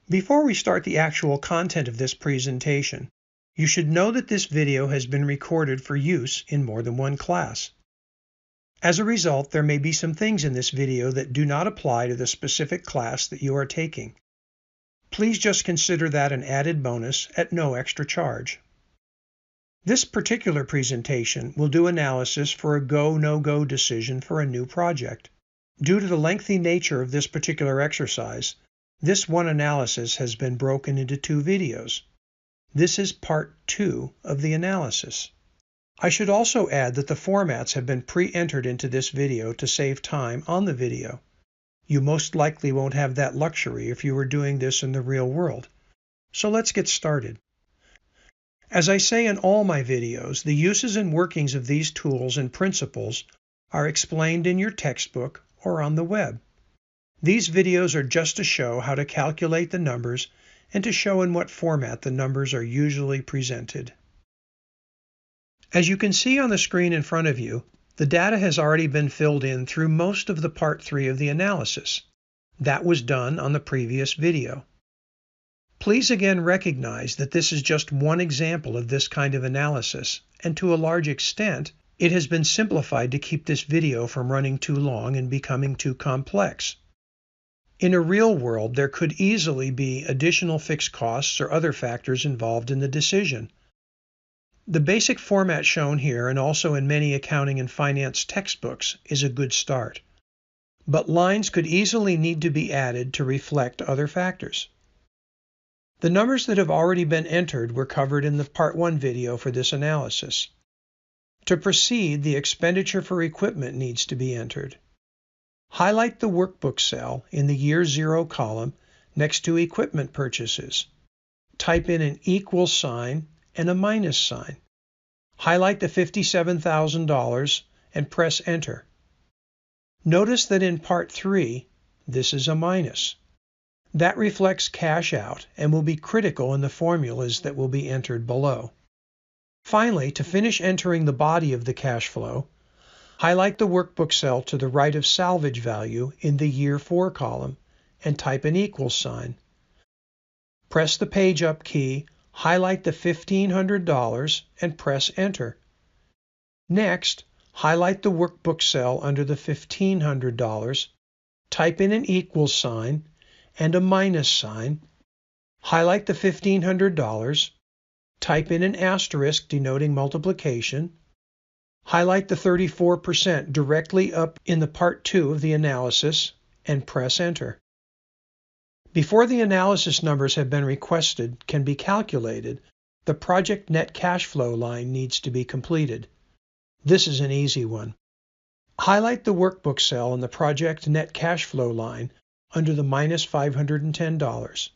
Before we start the actual content of this presentation, you should know that this video has been recorded for use in more than one class. As a result, there may be some things in this video that do not apply to the specific class that you are taking. Please just consider that an added bonus at no extra charge. This particular presentation will do analysis for a go, no-go decision for a new project. Due to the lengthy nature of this particular exercise, this one analysis has been broken into two videos. This is part 2 of the analysis. I should also add that the formats have been pre-entered into this video to save time on the video. You most likely won't have that luxury if you were doing this in the real world. So let's get started. As I say in all my videos, the uses and workings of these tools and principles are explained in your textbook or on the web. These videos are just to show how to calculate the numbers and to show in what format the numbers are usually presented. As you can see on the screen in front of you, the data has already been filled in through most of the part 3 of the analysis. That was done on the previous video. Please again recognize that this is just one example of this kind of analysis, and to a large extent, it has been simplified to keep this video from running too long and becoming too complex. In a real world, there could easily be additional fixed costs or other factors involved in the decision. The basic format shown here and also in many accounting and finance textbooks is a good start. But lines could easily need to be added to reflect other factors. The numbers that have already been entered were covered in the Part 1 video for this analysis. To proceed, the expenditure for equipment needs to be entered. Highlight the workbook cell in the Year 0 column next to equipment purchases. Type in an equal sign and a minus sign. Highlight the $57,000 and press Enter. Notice that in Part 3, this is a minus. That reflects cash out and will be critical in the formulas that will be entered below. Finally, to finish entering the body of the cash flow, highlight the workbook cell to the right of salvage value in the Year 4 column and type an equal sign. Press the Page Up key, highlight the $1,500 and press Enter. Next, highlight the workbook cell under the $1,500, type in an equal sign and a minus sign, highlight the $1,500, type in an asterisk denoting multiplication, highlight the 34% directly up in the Part 2 of the analysis, and press Enter. Before the analysis numbers have been requested can be calculated, the project net cash flow line needs to be completed. This is an easy one. Highlight the workbook cell in the project net cash flow line under the minus $510.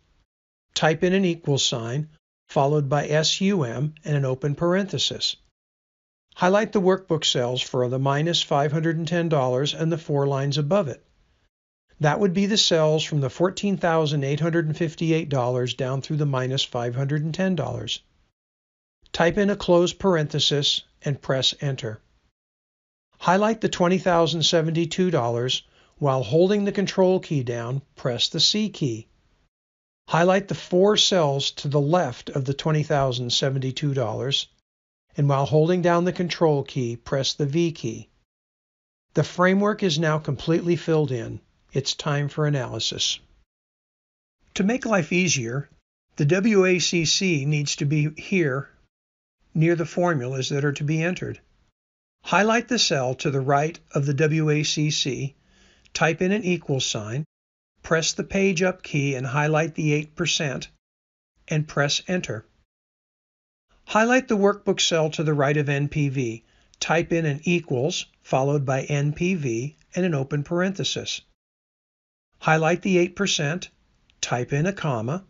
Type in an equal sign, followed by SUM and an open parenthesis. Highlight the workbook cells for the minus $510 and the 4 lines above it. That would be the cells from the $14,858 down through the minus $510. Type in a close parenthesis and press Enter. Highlight the $20,072. While holding the Control key down, press the C key. Highlight the 4 cells to the left of the $20,072, and while holding down the Control key, press the V key. The framework is now completely filled in. It's time for analysis. To make life easier, the WACC needs to be here near the formulas that are to be entered. Highlight the cell to the right of the WACC, type in an equal sign, press the Page Up key and highlight the 8%, and press Enter. Highlight the workbook cell to the right of NPV, type in an equals followed by NPV and an open parenthesis. Highlight the 8%, type in a comma.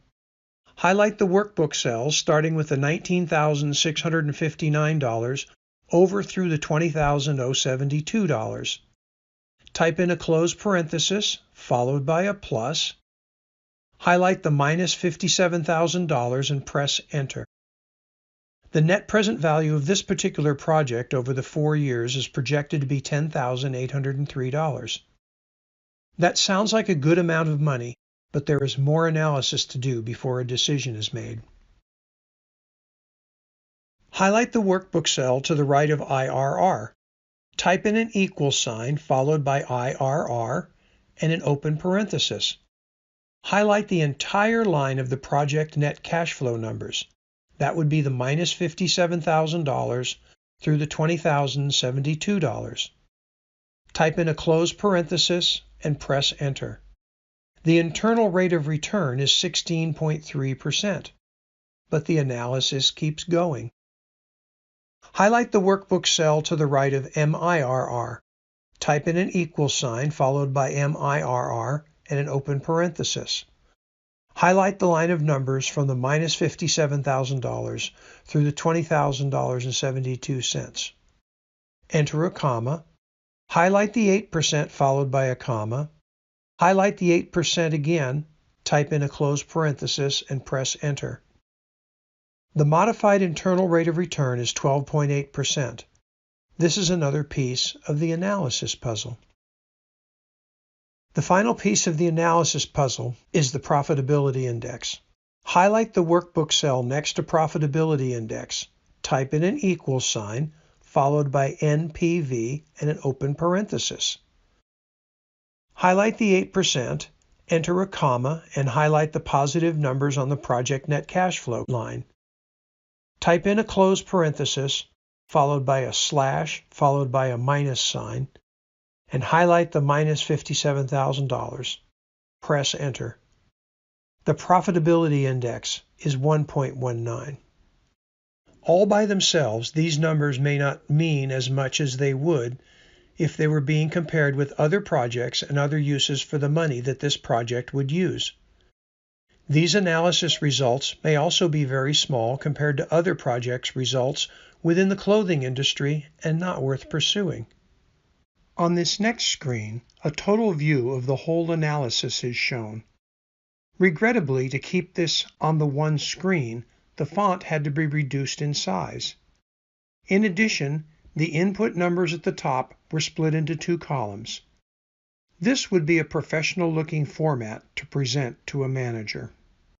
Highlight the workbook cells starting with the $19,659 over through the $20,072. Type in a close parenthesis, followed by a plus. Highlight the minus $57,000 and press Enter. The net present value of this particular project over the 4 years is projected to be $10,803. That sounds like a good amount of money, but there is more analysis to do before a decision is made. Highlight the workbook cell to the right of IRR. Type in an equal sign followed by IRR and an open parenthesis. Highlight the entire line of the project net cash flow numbers. That would be the minus $57,000 through the $20,072. Type in a close parenthesis and press enter. The internal rate of return is 16.3%, but the analysis keeps going. Highlight the workbook cell to the right of MIRR. Type in an equal sign followed by MIRR and an open parenthesis. Highlight the line of numbers from the minus $57,000 through the $20,072. Enter a comma. Highlight the 8% followed by a comma. Highlight the 8% again, type in a close parenthesis, and press enter. The modified internal rate of return is 12.8%. This is another piece of the analysis puzzle. The final piece of the analysis puzzle is the profitability index. Highlight the workbook cell next to profitability index. Type in an equal sign followed by NPV and an open parenthesis. Highlight the 8%, enter a comma, and highlight the positive numbers on the project net cash flow line. Type in a close parenthesis, followed by a slash, followed by a minus sign, and highlight the minus $57,000. Press enter. The profitability index is 1.19. All by themselves, these numbers may not mean as much as they would if they were being compared with other projects and other uses for the money that this project would use. These analysis results may also be very small compared to other projects' results within the clothing industry and not worth pursuing. On this next screen, a total view of the whole analysis is shown. Regrettably, to keep this on the one screen, the font had to be reduced in size. In addition, the input numbers at the top were split into two columns. This would be a professional-looking format to present to a manager.